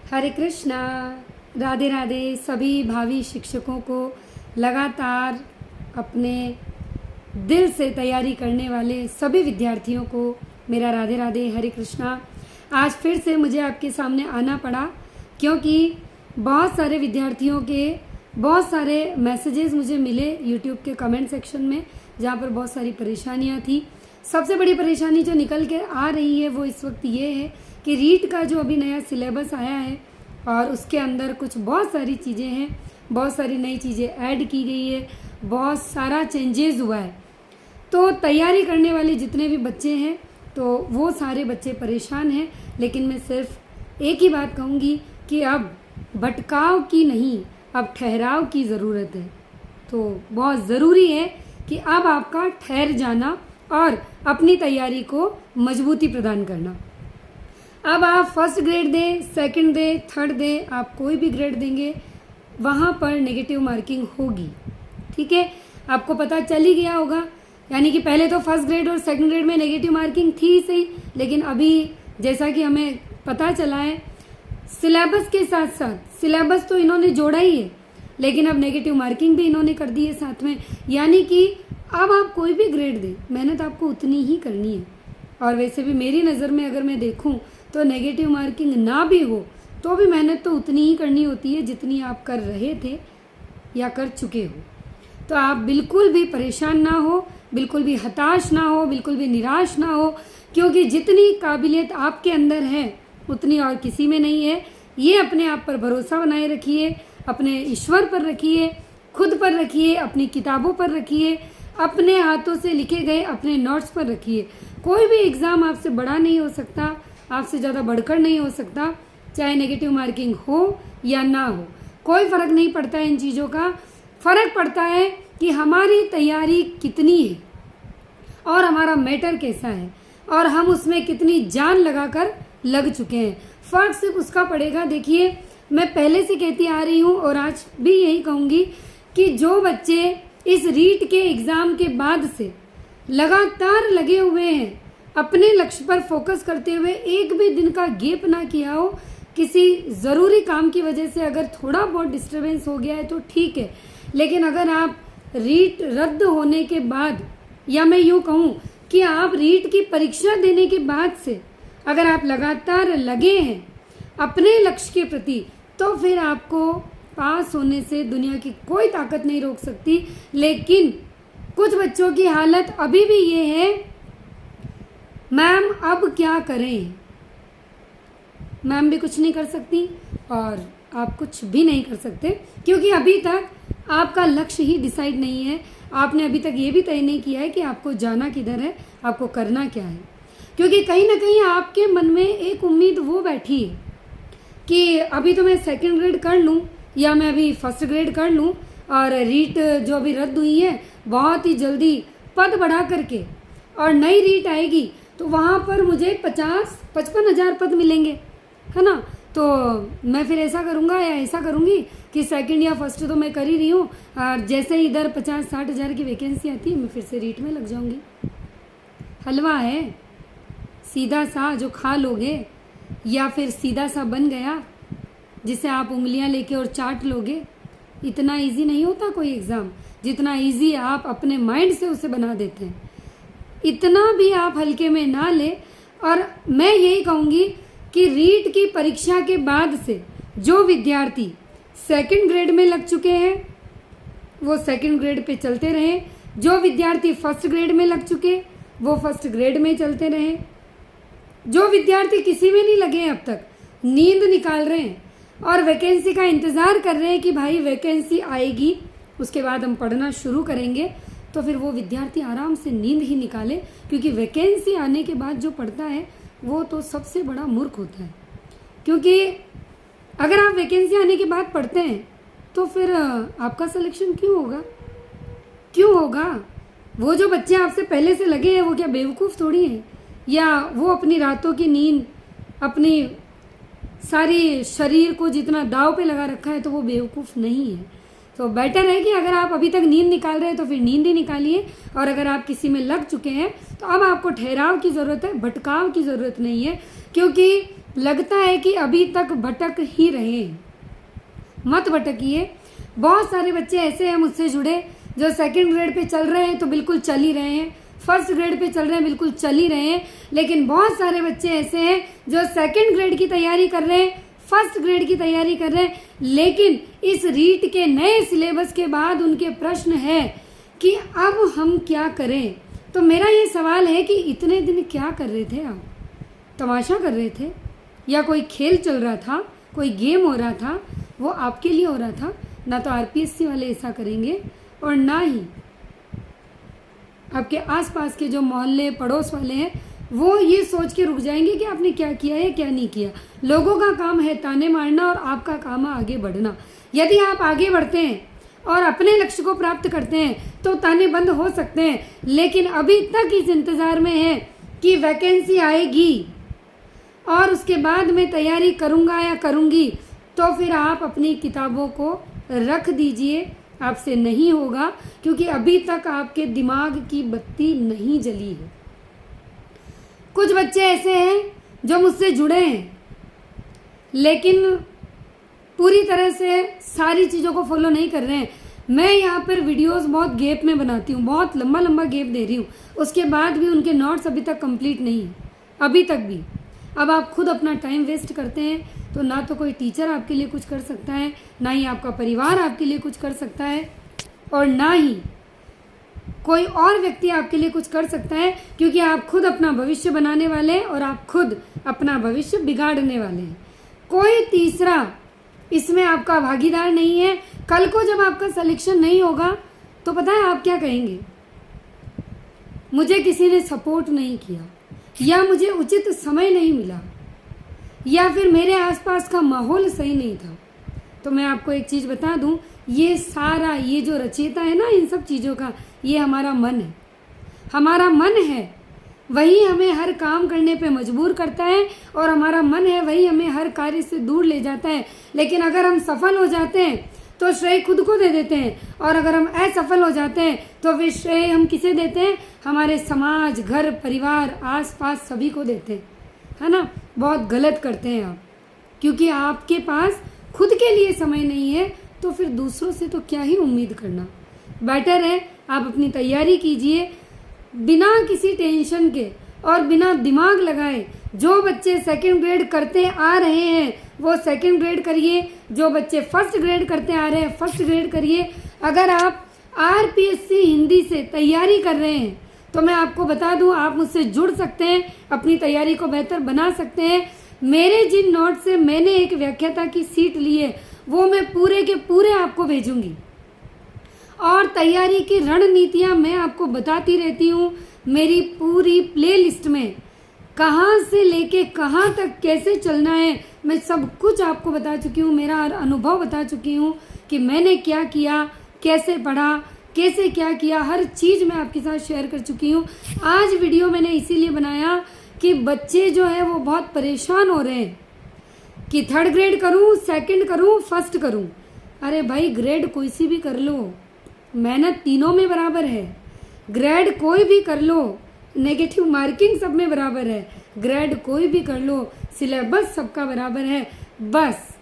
हरे कृष्णा। राधे राधे सभी भावी शिक्षकों को, लगातार अपने दिल से तैयारी करने वाले सभी विद्यार्थियों को मेरा राधे राधे हरे कृष्णा। आज फिर से मुझे आपके सामने आना पड़ा क्योंकि बहुत सारे विद्यार्थियों के बहुत सारे मैसेजेस मुझे मिले यूट्यूब के कमेंट सेक्शन में, जहाँ पर बहुत सारी परेशानियाँ थी। सबसे बड़ी परेशानी जो निकल के आ रही है वो इस वक्त ये है कि रीट का जो अभी नया सिलेबस आया है और उसके अंदर कुछ बहुत सारी चीज़ें हैं, बहुत सारी नई चीज़ें ऐड की गई है, बहुत सारा चेंजेस हुआ है। तो तैयारी करने वाले जितने भी बच्चे हैं तो वो सारे बच्चे परेशान हैं, लेकिन मैं सिर्फ एक ही बात कहूँगी कि अब भटकाव की नहीं, अब ठहराव की ज़रूरत है। तो बहुत ज़रूरी है कि अब आपका ठहर जाना और अपनी तैयारी को मजबूती प्रदान करना। अब आप फर्स्ट ग्रेड दें, सेकंड दें, थर्ड दें, आप कोई भी ग्रेड देंगे वहाँ पर नेगेटिव मार्किंग होगी। ठीक है, आपको पता चल ही गया होगा। यानी कि पहले तो फर्स्ट ग्रेड और सेकंड ग्रेड में नेगेटिव मार्किंग थी सही, लेकिन अभी जैसा कि हमें पता चला है सिलेबस के साथ साथ सिलेबस तो इन्होंने जोड़ा ही है, लेकिन अब नेगेटिव मार्किंग भी इन्होंने कर दी है साथ में। यानी कि अब आप कोई भी ग्रेड दें, मेहनत आपको उतनी ही करनी है। और वैसे भी मेरी नज़र में अगर मैं देखूं तो नेगेटिव मार्किंग ना भी हो तो भी मेहनत तो उतनी ही करनी होती है जितनी आप कर रहे थे या कर चुके हो। तो आप बिल्कुल भी परेशान ना हो, बिल्कुल भी हताश ना हो, बिल्कुल भी निराश ना हो, क्योंकि जितनी काबिलियत आपके अंदर है उतनी और किसी में नहीं है। ये अपने आप पर भरोसा बनाए रखिए, अपने ईश्वर पर रखिए, खुद पर रखिए, अपनी किताबों पर रखिए, अपने हाथों से लिखे गए अपने नोट्स पर रखिए। कोई भी एग्ज़ाम आपसे बड़ा नहीं हो सकता, आपसे ज़्यादा बढ़कर नहीं हो सकता, चाहे नेगेटिव मार्किंग हो या ना हो, कोई फ़र्क नहीं पड़ता है इन चीज़ों का। फ़र्क पड़ता है कि हमारी तैयारी कितनी है और हमारा मैटर कैसा है और हम उसमें कितनी जान लगाकर लग चुके हैं। फ़र्क सिर्फ उसका पड़ेगा। देखिए, मैं पहले से कहती आ रही हूँ और आज भी यही कहूँगी कि जो बच्चे इस रीट के एग्ज़ाम के बाद से लगातार लगे हुए हैं, अपने लक्ष्य पर फोकस करते हुए एक भी दिन का गैप ना किया हो, किसी ज़रूरी काम की वजह से अगर थोड़ा बहुत डिस्टर्बेंस हो गया है तो ठीक है, लेकिन अगर आप रीट रद्द होने के बाद, या मैं यूँ कहूँ कि आप रीट की परीक्षा देने के बाद से अगर आप लगातार लगे हैं अपने लक्ष्य के प्रति, तो फिर आपको पास होने से दुनिया की कोई ताकत नहीं रोक सकती। लेकिन कुछ बच्चों की हालत अभी भी ये है, मैम अब क्या करें। मैम भी कुछ नहीं कर सकती और आप कुछ भी नहीं कर सकते, क्योंकि अभी तक आपका लक्ष्य ही डिसाइड नहीं है। आपने अभी तक ये भी तय नहीं किया है कि आपको जाना किधर है, आपको करना क्या है। क्योंकि कहीं ना कहीं आपके मन में एक उम्मीद वो बैठी है कि अभी तो मैं सेकंड ग्रेड कर लूँ या मैं अभी फर्स्ट ग्रेड कर लूँ और रीट जो अभी रद्द हुई है बहुत ही जल्दी पद बढ़ा करके और नई रीट आएगी तो वहाँ पर मुझे 50-55 हज़ार पद मिलेंगे, है ना। तो मैं फिर ऐसा करूँगा या ऐसा करूँगी कि सेकंड या फर्स्ट तो मैं कर ही रही हूँ और जैसे ही इधर 50-60 हज़ार की वैकेंसी आती है मैं फिर से रीट में लग जाऊँगी। हलवा है सीधा सा जो खा लोगे, या फिर सीधा सा बन गया जिसे आप उंगलियां लेके और चाट लोगे। इतना इजी नहीं होता कोई एग्ज़ाम जितना इजी आप अपने माइंड से उसे बना देते हैं। इतना भी आप हल्के में ना ले। और मैं यही कहूँगी कि रीट की परीक्षा के बाद से जो विद्यार्थी सेकंड ग्रेड में लग चुके हैं वो सेकंड ग्रेड पे चलते रहें, जो विद्यार्थी फर्स्ट ग्रेड में लग चुके वो फर्स्ट ग्रेड में चलते रहें, जो विद्यार्थी किसी में नहीं लगे हैं अब तक, नींद निकाल रहे हैं और वैकेंसी का इंतज़ार कर रहे हैं कि भाई वैकेंसी आएगी उसके बाद हम पढ़ना शुरू करेंगे, तो फिर वो विद्यार्थी आराम से नींद ही निकाले। क्योंकि वैकेंसी आने के बाद जो पढ़ता है वो तो सबसे बड़ा मूर्ख होता है। क्योंकि अगर आप वैकेंसी आने के बाद पढ़ते हैं तो फिर आपका सिलेक्शन क्यों होगा। वो जो बच्चे आपसे पहले से लगे हैं वो क्या बेवकूफ़ थोड़ी हैं, या वो अपनी रातों की नींद, अपनी सारी शरीर को जितना दाव पे लगा रखा है तो वो बेवकूफ़ नहीं है। तो बेटर है कि अगर आप अभी तक नींद निकाल रहे हैं तो फिर नींद ही निकालिए, और अगर आप किसी में लग चुके हैं तो अब आपको ठहराव की ज़रूरत है, भटकाव की ज़रूरत नहीं है। क्योंकि लगता है कि अभी तक भटक ही रहे हैं। मत भटकिए। बहुत सारे बच्चे ऐसे हैं मुझसे जुड़े जो सेकंड ग्रेड पे चल रहे हैं तो बिल्कुल चल ही रहे हैं, फर्स्ट ग्रेड पे चल रहे हैं बिल्कुल चल ही रहे हैं, लेकिन बहुत सारे बच्चे ऐसे हैं जो सेकंड ग्रेड की तैयारी कर रहे हैं, फर्स्ट ग्रेड की तैयारी कर रहे हैं, लेकिन इस रीट के नए सिलेबस के बाद उनके प्रश्न है कि अब हम क्या करें। तो मेरा ये सवाल है कि इतने दिन क्या कर रहे थे आप? तमाशा कर रहे थे या कोई खेल चल रहा था, कोई गेम हो रहा था, वो आपके लिए हो रहा था? ना तो आरपीएससी वाले ऐसा करेंगे और ना ही आपके आसपास के जो मोहल्ले पड़ोस वाले हैं वो ये सोच के रुक जाएंगे कि आपने क्या किया है क्या नहीं किया। लोगों का काम है ताने मारना और आपका काम है आगे बढ़ना। यदि आप आगे बढ़ते हैं और अपने लक्ष्य को प्राप्त करते हैं तो ताने बंद हो सकते हैं, लेकिन अभी तक इस इंतज़ार में है कि वैकेंसी आएगी और उसके बाद में तैयारी करूँगा या करूँगी, तो फिर आप अपनी किताबों को रख दीजिए। आपसे नहीं होगा क्योंकि अभी तक आपके दिमाग की बत्ती नहीं जली है। कुछ बच्चे ऐसे हैं जो मुझसे जुड़े हैं लेकिन पूरी तरह से सारी चीज़ों को फॉलो नहीं कर रहे हैं। मैं यहाँ पर वीडियोस बहुत गैप में बनाती हूँ, बहुत लंबा लंबा गैप दे रही हूँ, उसके बाद भी उनके नोट्स अभी तक कंप्लीट नहीं है, अभी तक भी। अब आप खुद अपना टाइम वेस्ट करते हैं तो ना तो कोई टीचर आपके लिए कुछ कर सकता है, ना ही आपका परिवार आपके लिए कुछ कर सकता है, और ना ही कोई और व्यक्ति आपके लिए कुछ कर सकता है, क्योंकि आप खुद अपना भविष्य बनाने वाले हैं और आप खुद अपना भविष्य बिगाड़ने वाले हैं। कोई तीसरा इसमें आपका भागीदार नहीं है। कल को जब आपका सिलेक्शन नहीं होगा तो पता है आप क्या कहेंगे? मुझे किसी ने सपोर्ट नहीं किया, या मुझे उचित समय नहीं मिला, या फिर मेरे आसपास का माहौल सही नहीं था। तो मैं आपको एक चीज़ बता दूं, ये सारा ये जो रचयिता है ना इन सब चीज़ों का, ये हमारा मन है। हमारा मन है वही हमें हर काम करने पे मजबूर करता है और हमारा मन है वही हमें हर कार्य से दूर ले जाता है। लेकिन अगर हम सफल हो जाते हैं तो श्रेय खुद को दे देते हैं, और अगर हम असफल हो जाते हैं तो फिर श्रेय हम किसे देते हैं? हमारे समाज, घर, परिवार, आसपास सभी को देते हैं, है ना। बहुत गलत करते हैं आप, क्योंकि आपके पास खुद के लिए समय नहीं है तो फिर दूसरों से तो क्या ही उम्मीद करना। बेटर है आप अपनी तैयारी कीजिए बिना किसी टेंशन के और बिना दिमाग लगाए। जो बच्चे सेकंड ग्रेड करते आ रहे हैं वो सेकंड ग्रेड करिए, जो बच्चे फर्स्ट ग्रेड करते आ रहे हैं फर्स्ट ग्रेड करिए। अगर आप आरपीएससी हिंदी से तैयारी कर रहे हैं तो मैं आपको बता दूं, आप मुझसे जुड़ सकते हैं, अपनी तैयारी को बेहतर बना सकते हैं। मेरे जिन नोट से मैंने एक व्याख्याता की सीट ली है वो मैं पूरे के पूरे आपको भेजूंगी, और तैयारी की रणनीतियां मैं आपको बताती रहती हूँ। मेरी पूरी प्लेलिस्ट में कहाँ से लेके कहाँ तक कैसे चलना है मैं सब कुछ आपको बता चुकी हूँ। मेरा अनुभव बता चुकी हूँ कि मैंने क्या किया, कैसे पढ़ा, कैसे क्या किया, हर चीज़ मैं आपके साथ शेयर कर चुकी हूँ। आज वीडियो मैंने इसीलिए बनाया कि बच्चे जो है वो बहुत परेशान हो रहे हैं कि थर्ड ग्रेड करूँ, सेकंड करूँ, फर्स्ट करूँ। अरे भाई ग्रेड कोई सी भी कर लो, मेहनत तीनों में बराबर है। ग्रेड कोई भी कर लो, नेगेटिव मार्किंग सब में बराबर है। ग्रेड कोई भी कर लो, सिलेबस सबका बराबर है। बस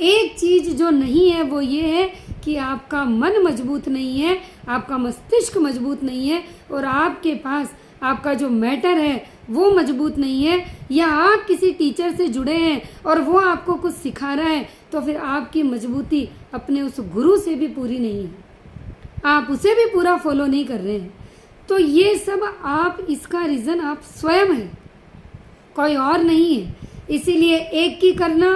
एक चीज़ जो नहीं है वो ये है कि आपका मन मजबूत नहीं है, आपका मस्तिष्क मजबूत नहीं है, और आपके पास आपका जो मैटर है वो मजबूत नहीं है, या आप किसी टीचर से जुड़े हैं और वो आपको कुछ सिखा रहा है तो फिर आपकी मजबूती अपने उस गुरु से भी पूरी नहीं है, आप उसे भी पूरा फॉलो नहीं कर रहे हैं। तो ये सब आप, इसका रीज़न आप स्वयं हैं, कोई और नहीं है। इसीलिए एक की करना,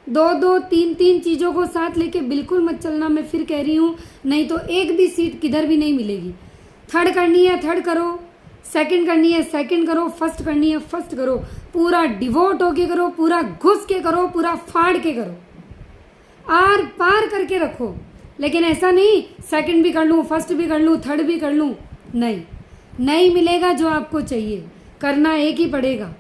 दो दो तीन तीन चीज़ों को साथ लेके बिल्कुल मत चलना। मैं फिर कह रही हूँ, नहीं तो एक भी सीट किधर भी नहीं मिलेगी। थर्ड करनी है थर्ड करो, सेकंड करनी है सेकंड करो, फर्स्ट करनी है फर्स्ट करो, पूरा डिवोट होके करो, पूरा घुस के करो, पूरा फाड़ के करो, आर पार करके रखो। लेकिन ऐसा नहीं सेकंड भी कर लूँ, फर्स्ट भी कर लूँ, थर्ड भी कर लूँ, नहीं मिलेगा जो आपको चाहिए। करना एक ही पड़ेगा,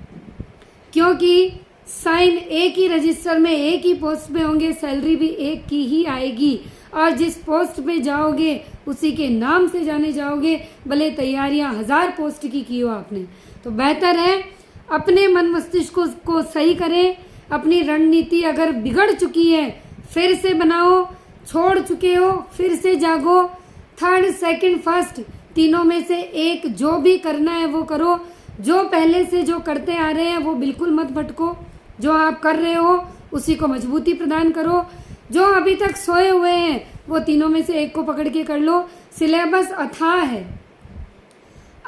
क्योंकि साइन एक ही रजिस्टर में एक ही पोस्ट पे होंगे, सैलरी भी एक की ही आएगी, और जिस पोस्ट पे जाओगे उसी के नाम से जाने जाओगे, भले तैयारियां 1000 पोस्ट की हो आपने। तो बेहतर है अपने मन मस्तिष्क को सही करें। अपनी रणनीति अगर बिगड़ चुकी है फिर से बनाओ, छोड़ चुके हो फिर से जागो। थर्ड, सेकंड, फर्स्ट तीनों में से एक जो भी करना है वो करो। जो पहले से जो करते आ रहे हैं वो बिल्कुल मत भटको। जो आप कर रहे हो उसी को मजबूती प्रदान करो। जो अभी तक सोए हुए हैं वो तीनों में से एक को पकड़ के कर लो। सिलेबस अथाह है।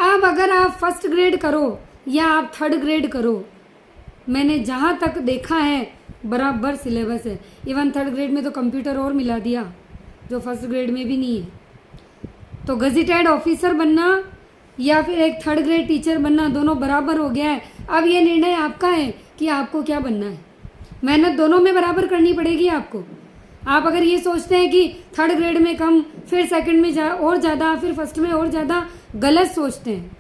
अब अगर आप फर्स्ट ग्रेड करो या आप थर्ड ग्रेड करो, मैंने जहाँ तक देखा है बराबर सिलेबस है। इवन थर्ड ग्रेड में तो कंप्यूटर और मिला दिया जो फर्स्ट ग्रेड में भी नहीं है। तो गजेटेड ऑफिसर बनना या फिर एक थर्ड ग्रेड टीचर बनना दोनों बराबर हो गया है। अब ये निर्णय आपका है कि आपको क्या बनना है। मेहनत दोनों में बराबर करनी पड़ेगी आपको। आप अगर ये सोचते हैं कि थर्ड ग्रेड में कम, फिर सेकंड में और ज़्यादा, फिर फर्स्ट में और ज़्यादा, गलत सोचते हैं।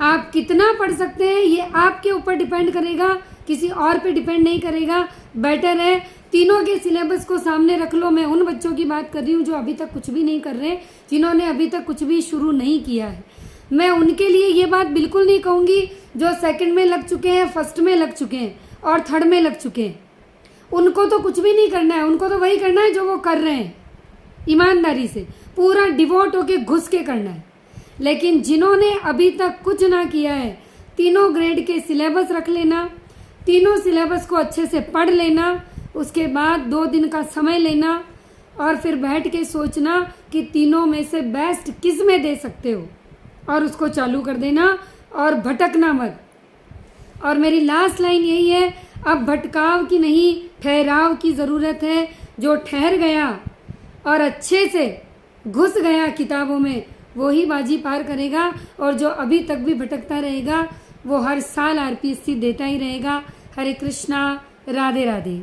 आप कितना पढ़ सकते हैं ये आपके ऊपर डिपेंड करेगा, किसी और पे डिपेंड नहीं करेगा। बेटर है तीनों के सिलेबस को सामने रख लो। मैं उन बच्चों की बात कर रही हूँ जो अभी तक कुछ भी नहीं कर रहे, जिन्होंने अभी तक कुछ भी शुरू नहीं किया है। मैं उनके लिए ये बात बिल्कुल नहीं कहूँगी जो सेकंड में लग चुके हैं, फर्स्ट में लग चुके हैं और थर्ड में लग चुके हैं। उनको तो कुछ भी नहीं करना है, उनको तो वही करना है जो वो कर रहे हैं, ईमानदारी से पूरा डिवोट होके घुस के करना है। लेकिन जिन्होंने अभी तक कुछ ना किया है, तीनों ग्रेड के सिलेबस रख लेना, तीनों सिलेबस को अच्छे से पढ़ लेना, उसके बाद 2 दिन का समय लेना और फिर बैठ के सोचना कि तीनों में से बेस्ट किस में दे सकते हो और उसको चालू कर देना और भटकना मत। और मेरी लास्ट लाइन यही है, अब भटकाव की नहीं ठहराव की ज़रूरत है। जो ठहर गया और अच्छे से घुस गया किताबों में वो ही बाजी पार करेगा, और जो अभी तक भी भटकता रहेगा वो हर साल आरपीएससी देता ही रहेगा। हरे कृष्णा, राधे राधे।